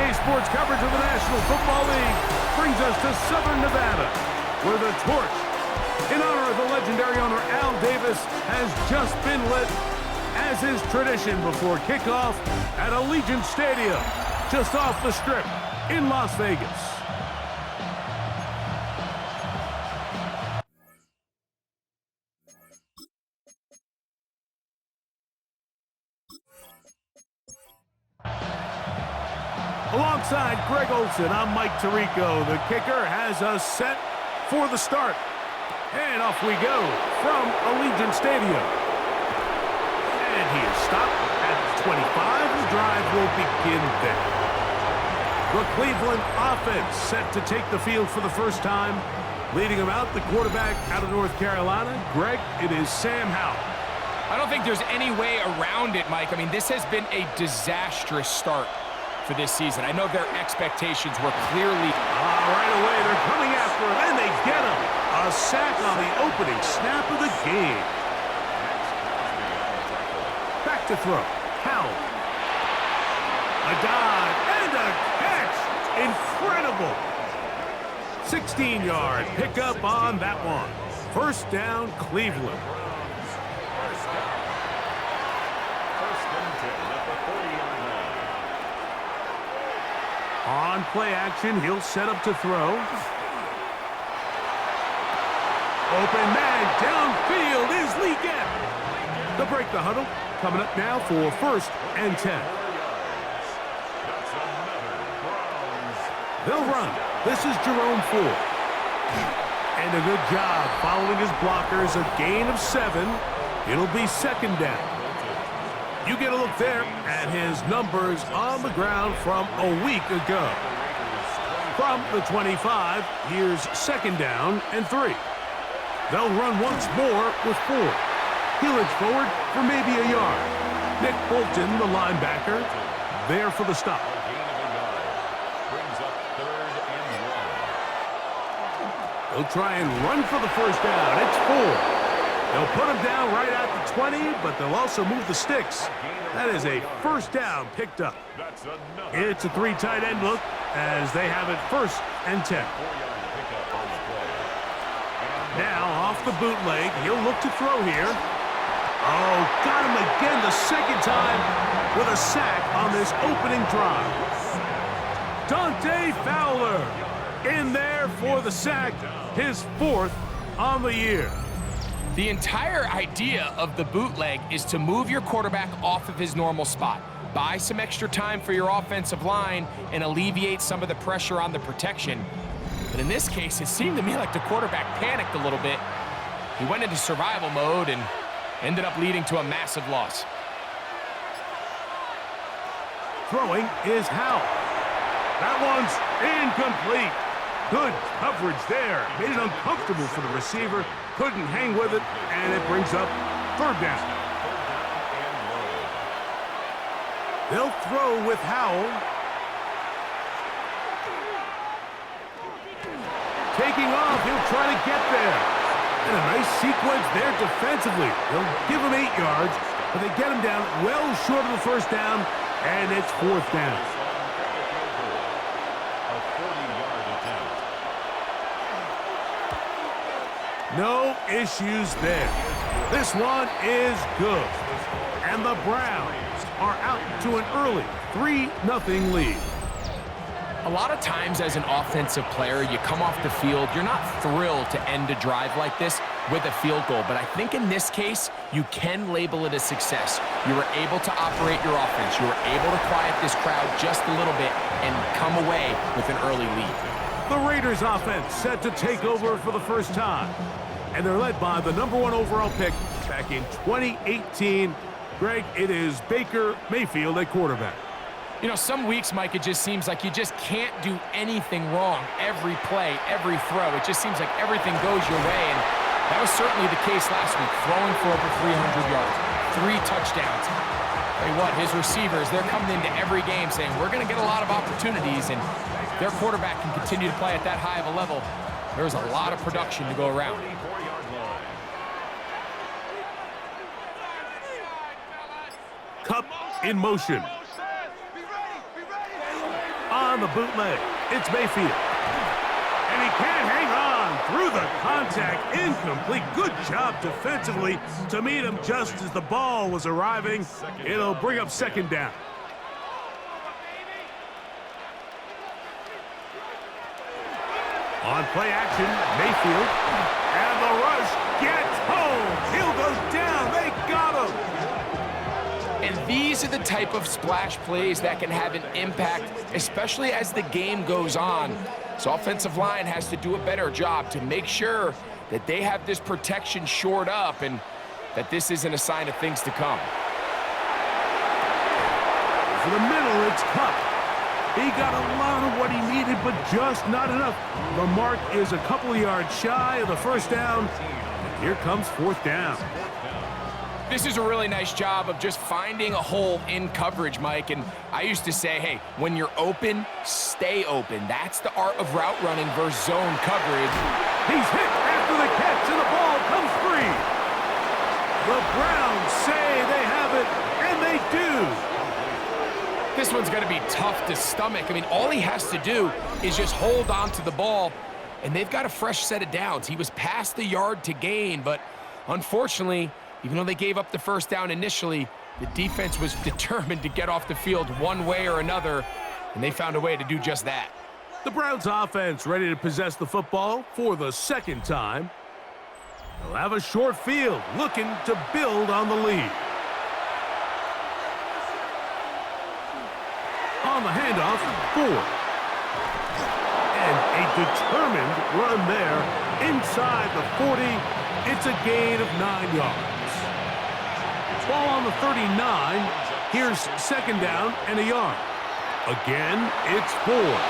Today's sports coverage of the National Football League brings us to Southern Nevada, where the torch, in honor of the legendary owner Al Davis, has just been lit, as is tradition before kickoff at Allegiant Stadium, just off the Strip in Las Vegas. Alongside Greg Olson, I'm Mike Tirico. The kicker has us set for the start. And off we go from Allegiant Stadium. And he is stopped at 25. The drive will begin there. The Cleveland offense set to take the field for the first time. Leading him out, the quarterback out of North Carolina. Greg, it is Sam Howell. I don't think there's any way around it, Mike. I mean, this has been a disastrous start for this season. I know their expectations were clearly... right away, they're coming after him, and they get him. A sack on the opening snap of the game. Back to throw. Howell. A dive and a catch. Incredible. 16-yard pickup on that one. First down, Cleveland. On play action, he'll set up to throw. Open man, downfield is Lee Gett. They'll break the huddle. Coming up now for first and 10. They'll run. This is Jerome Ford. And a good job following his blockers. A gain of 7. It'll be second down. You get a look there at his numbers on the ground from a week ago. From the 25, here's second down and 3. They'll run once more with 4. He'll edge forward for maybe a yard. Nick Bolton, the linebacker, there for the stop. They'll try and run for the first down. It's 4. They'll put him down right at the 20, but they'll also move the sticks. That is a first down picked up. It's a 3 tight end look as they have it first and 10. Now off the bootleg, he'll look to throw here. Oh, got him again the second time with a sack on this opening drive. Dante Fowler in there for the sack, his 4th on the year. The entire idea of the bootleg is to move your quarterback off of his normal spot, buy some extra time for your offensive line, and alleviate some of the pressure on the protection. But in this case, it seemed to me like the quarterback panicked a little bit. He went into survival mode and ended up leading to a massive loss. Throwing is Howell. That one's incomplete. Good coverage there. Made it uncomfortable for the receiver. Couldn't hang with it, and it brings up third down. They'll throw with Howell. Taking off, he'll try to get there. And a nice sequence there defensively. They'll give him 8 yards, but they get him down well short of the first down, and it's 4th down. No issues there. This one is good. And the Browns are out to an early 3-0 lead. A lot of times as an offensive player, you come off the field, you're not thrilled to end a drive like this with a field goal. But I think in this case, you can label it a success. You were able to operate your offense. You were able to quiet this crowd just a little bit and come away with an early lead. The Raiders offense set to take over for the first time. And they're led by the #1 overall pick back in 2018. Greg, it is Baker Mayfield at quarterback. You know, some weeks, Mike, it just seems like you just can't do anything wrong. Every play, every throw, it just seems like everything goes your way. And that was certainly the case last week, throwing for over 300 yards, 3 touchdowns. Tell you what, his receivers, they're coming into every game saying, we're going to get a lot of opportunities, and their quarterback can continue to play at that high of a level. There's a lot of production to go around. Cup in motion. On on the bootleg. It's Mayfield. And he can't hang on through the contact. Incomplete. Good job defensively to meet him just as the ball was arriving. It'll bring up second down. On play action, Mayfield. And the rush gets home. Hill goes down. They got him. And these are the type of splash plays that can have an impact, especially as the game goes on. So offensive line has to do a better job to make sure that they have this protection shored up and that this isn't a sign of things to come. For the middle, it's Cup. He got a lot of what he needed, but just not enough. The mark is a couple of yards shy of the first down. And here comes fourth down. This is a really nice job of just finding a hole in coverage, Mike. And I used to say, hey, when you're open, stay open. That's the art of route running versus zone coverage. He's hit after the catch, and the ball comes free. The Browns say they have it, and they do. This one's going to be tough to stomach. I mean, all he has to do is just hold on to the ball, and they've got a fresh set of downs. He was past the yard to gain, but unfortunately, even though they gave up the first down initially, the defense was determined to get off the field one way or another, and they found a way to do just that. The Browns offense ready to possess the football for the second time. They'll have a short field, looking to build on the lead. On the handoff, Ford. And a determined run there inside the 40. It's a gain of 9 yards. Ball on the 39. Here's second down and a yard. Again, it's Ford.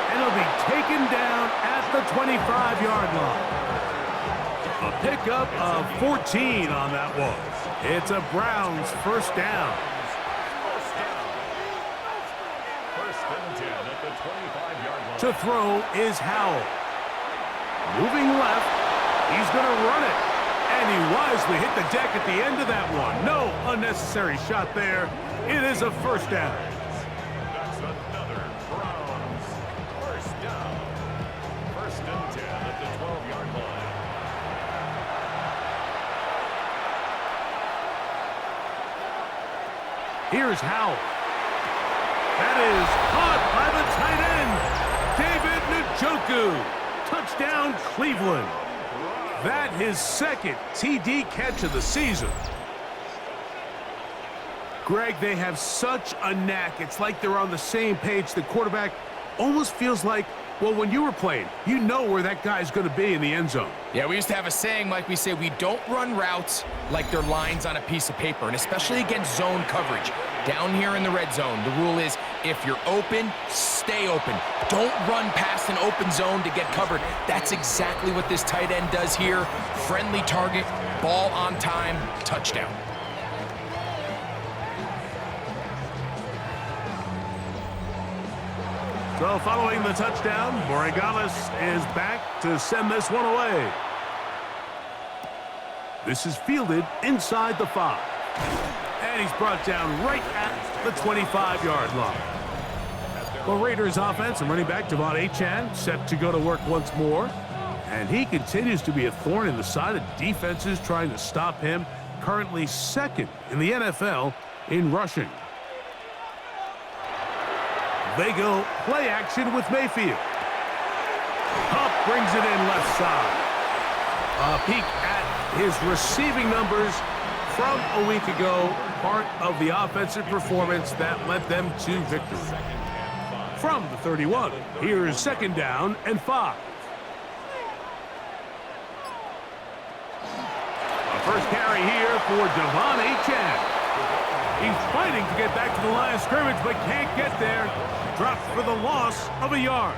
And it'll be taken down at the 25-yard line. A pickup of 14 on that one. It's a Browns first down. To throw is Howell. Moving left, he's going to run it. And he wisely hit the deck at the end of that one. No unnecessary shot there. It is a first down. That's another Browns first down. First and 10 at the 12-yard line. Here's Howell. That is caught by the tight end, David Njoku. Touchdown, Cleveland. That his second TD catch of the season. Greg, they have such a knack. It's like they're on the same page. The quarterback almost feels like, well, when you were playing, you know where that guy's going to be in the end zone. Yeah, we used to have a saying, Mike, we say we don't run routes like they're lines on a piece of paper, and especially against zone coverage. Down here in the red zone, the rule is if you're open, stay open. Don't run past an open zone to get covered. That's exactly what this tight end does here. Friendly target, ball on time, touchdown. So following the touchdown, Borregales is back to send this one away. This is fielded inside the 5. And he's brought down right at the 25-yard line. Well, Raiders offense and running back Devon Achane set to go to work once more. And he continues to be a thorn in the side of defenses trying to stop him. Currently second in the NFL in rushing. They go play action with Mayfield. Huff brings it in left side. A peek at his receiving numbers from a week ago, part of the offensive performance that led them to victory. From the 31, here's second down and 5. A first carry here for Devon Achane. He's fighting to get back to the line of scrimmage, but can't get there. Dropped for the loss of a yard.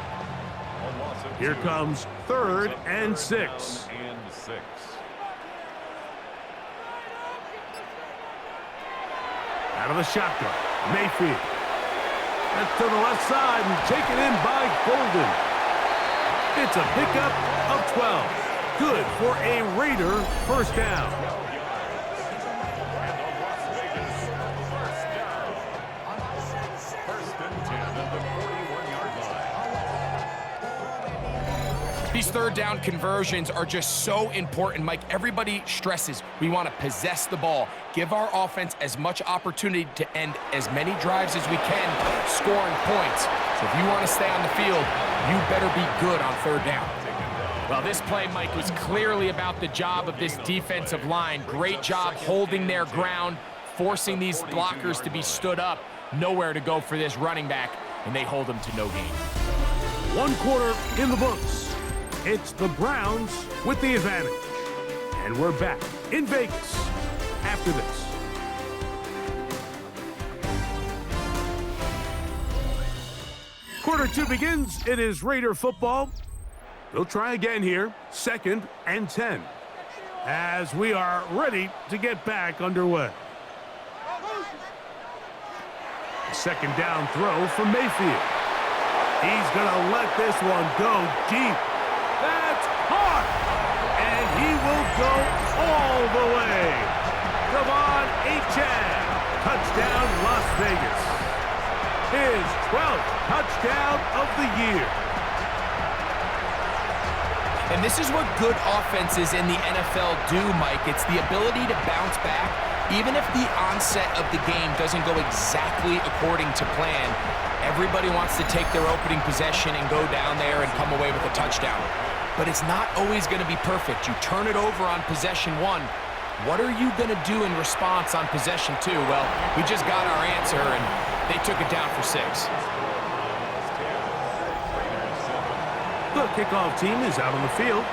Here comes 3rd and 6. Out of the shotgun, Mayfield. That's to the left side and taken in by Golden. It's a pickup of 12. Good for a Raider first down. First and 10 These third down conversions are just so important, Mike. Everybody stresses we want to possess the ball, give our offense as much opportunity to end as many drives as we can, scoring points. So if you want to stay on the field, you better be good on third down. Well, this play, Mike, was clearly about the job of this defensive line. Great job holding their ground, forcing these blockers to be stood up. Nowhere to go for this running back, and they hold him to no gain. 1 quarter in the books. It's the Browns with the advantage. And we're back in Vegas after this. Quarter 2 begins. It is Raider football. They'll try again here. 2nd and 10. As we are ready to get back underway. Second down throw from Mayfield. He's going to let this one go deep. That's caught. And he will go all the way. Devon Achane. Touchdown, Las Vegas. His 12th touchdown of the year. And this is what good offenses in the NFL do, Mike. It's the ability to bounce back, even if the onset of the game doesn't go exactly according to plan. Everybody wants to take their opening possession and go down there and come away with a touchdown. But it's not always going to be perfect. You turn it over on possession 1. What are you going to do in response on possession 2? Well, we just got our answer, and they took it down for 6. The kickoff team is out on the field,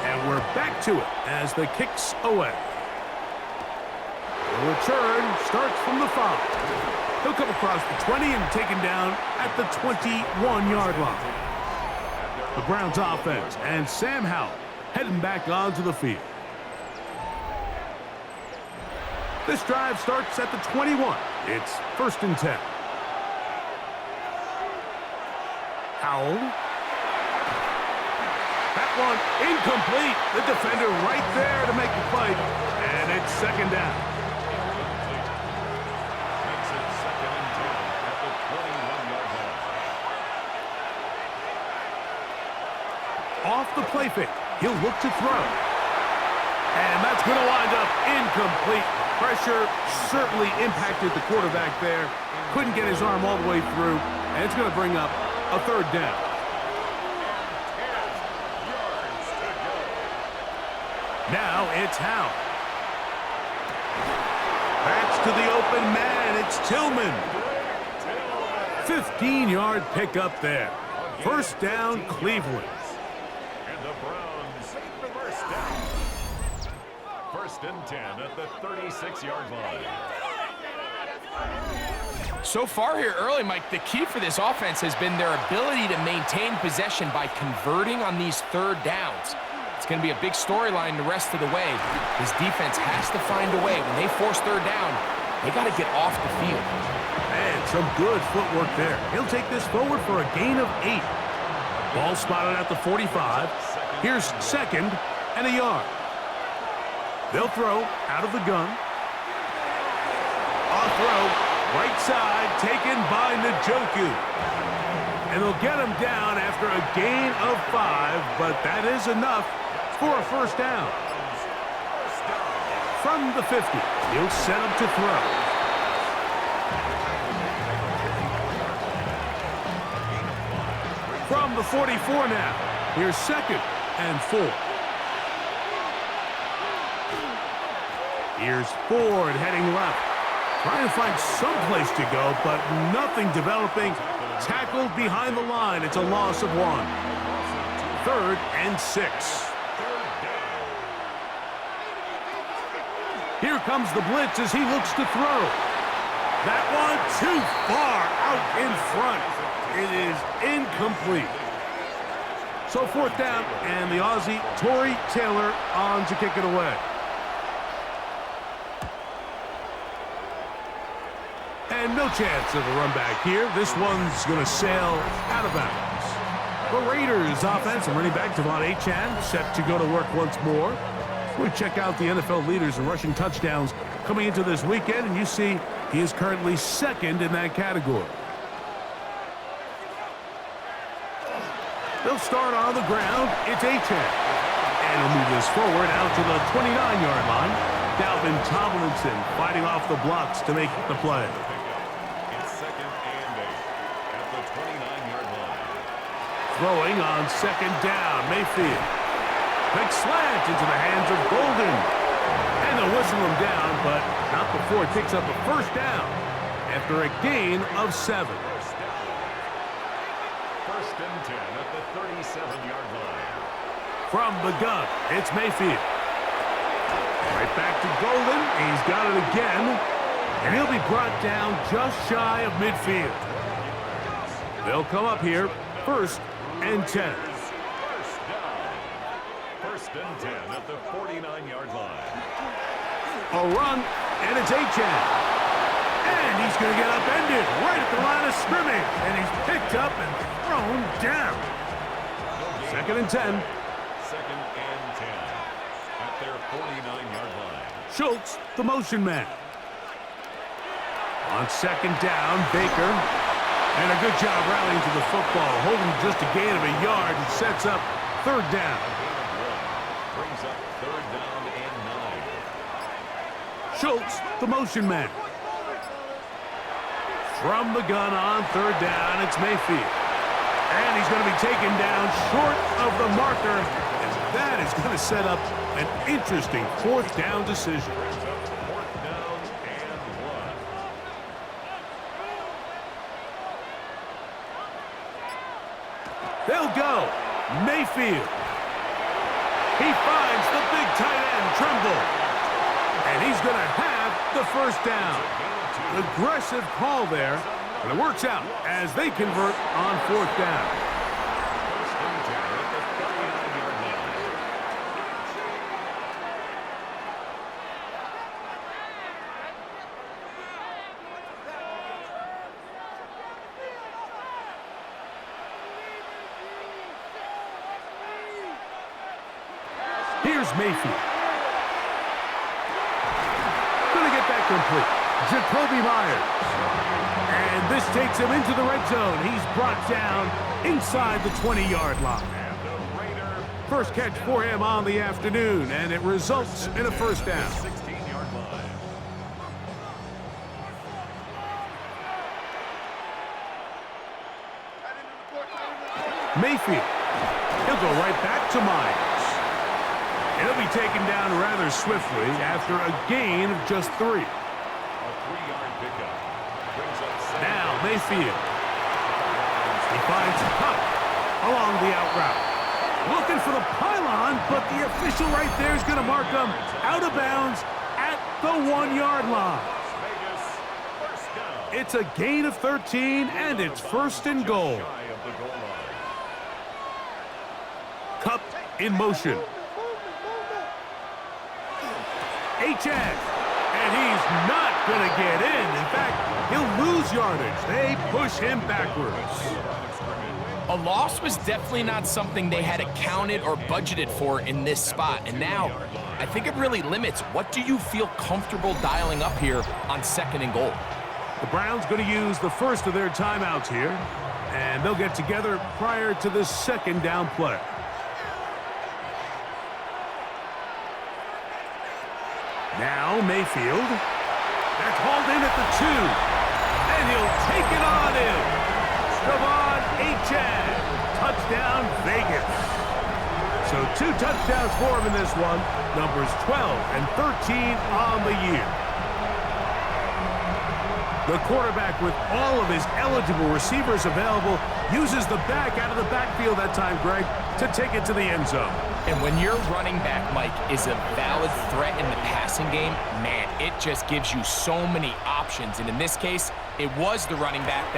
and we're back to it as the kick's away. The return starts from the 5. He'll come across the 20 and taken down at the 21-yard line. The Browns offense and Sam Howell heading back onto the field. This drive starts at the 21. It's 1st and 10. Howell. That one incomplete. The defender right there to make the play. And it's 2nd down. Makes it 2nd and 10 at the 21-yard line. Off the play fake. He'll look to throw. And that's going to wind up incomplete. Pressure certainly impacted the quarterback there. Couldn't get his arm all the way through. And it's going to bring up a 3rd down. Now it's Howell. Backs to the open man. It's Tillman. 15-yard pickup there. 1st down, Cleveland. And the Browns take the 1st down. 1st and 10 at the 36-yard line. So far here early, Mike, the key for this offense has been their ability to maintain possession by converting on these 3rd downs. It's going to be a big storyline the rest of the way. This defense has to find a way. When they force 3rd down, they got to get off the field. And some good footwork there. He'll take this forward for a gain of 8. Ball spotted at the 45. Here's 2nd and a yard. They'll throw out of the gun. On throw, right side, taken by Njoku. And they'll get him down after a gain of 5, but that is enough for a 1st down. From the 50, he'll set him to throw. From the 44 now, here's 2nd and 4. Here's Ford heading left. Trying to find some place to go, but nothing developing. Tackled behind the line. It's a loss of 1. 3rd and 6. Here comes the blitz as he looks to throw. That one too far out in front. It is incomplete. So 4th down, and the Aussie, Torrey Taylor, on to kick it away. And no chance of a run back here. This one's going to sail out of bounds. The Raiders offense and running back Devon Achane set to go to work once more. We check out the NFL leaders in rushing touchdowns coming into this weekend, and you see he is currently 2nd in that category. They'll start on the ground. It's Achane. And he'll move this forward out to the 29-yard line. Dalvin Tomlinson fighting off the blocks to make the play. It's 2nd and 8 at the 29-yard line. Throwing on 2nd down, Mayfield. Big slant into the hands of Golden. And they'll whistle him down, but not before it picks up a first down after a gain of 7. First and 10 at the 37-yard line. From the gun, it's Mayfield. Right back to Golden. He's got it again. And he'll be brought down just shy of midfield. They'll come up here, 1st and 10. First down. First and 10 at the 49-yard line. A run, and it's Achane. And he's going to get upended right at the line of scrimmage. And he's picked up and thrown down. 2nd and 10. 2nd and 10 at their 49-yard line. Schultz, the motion man. On 2nd down, Baker. And a good job rallying to the football, holding just a gain of a yard and sets up 3rd down. Brings up 3rd down and 9. Schultz, the motion man. From the gun on 3rd down, it's Mayfield. And he's going to be taken down short of the marker. And that is going to set up an interesting 4th down decision. 4th down and 1. They'll go. Mayfield. He finds the big tight end, Trimble. And he's going to have the first down. Aggressive call there, but it works out as they convert on 4th down. First and 10 at the 39-yard line. Here's Mayfield. Gonna get that complete. Jacoby Myers. And this takes him into the red zone. He's brought down inside the 20-yard line. And the Raider, First catch for him on the afternoon, and it results in a first down. 16-yard line. Mayfield. He'll go right back to Myers. And he'll be taken down rather swiftly after a gain of just 3. A 3-yard pickup. Brings up 7. Now Mayfield. He finds Cup along the out route. Looking for the pylon, but the official right there is going to mark him out of bounds at the 1-yard line. Vegas, first down. It's a gain of 13, and it's 1st and goal. Shy of the goal line. Cup in motion. Achane. And he's not going to get in. In fact, he'll lose yardage. They push him backwards. A loss was definitely not something they had accounted or budgeted for in this spot. And now, I think it really limits what do you feel comfortable dialing up here on 2nd and goal. The Browns going to use the first of their timeouts here, and they'll get together prior to the 2nd down play. Now Mayfield. That's hauled in at the 2. And he'll take it on in. Devon Achane. Touchdown, Vegas. So 2 touchdowns for him in this one. Numbers 12 and 13 on the year. The quarterback, with all of his eligible receivers available, uses the back out of the backfield that time, Greg, to take it to the end zone. And when your running back, Mike, is a valid threat in the passing game, man, it just gives you so many options. And in this case, it was the running back that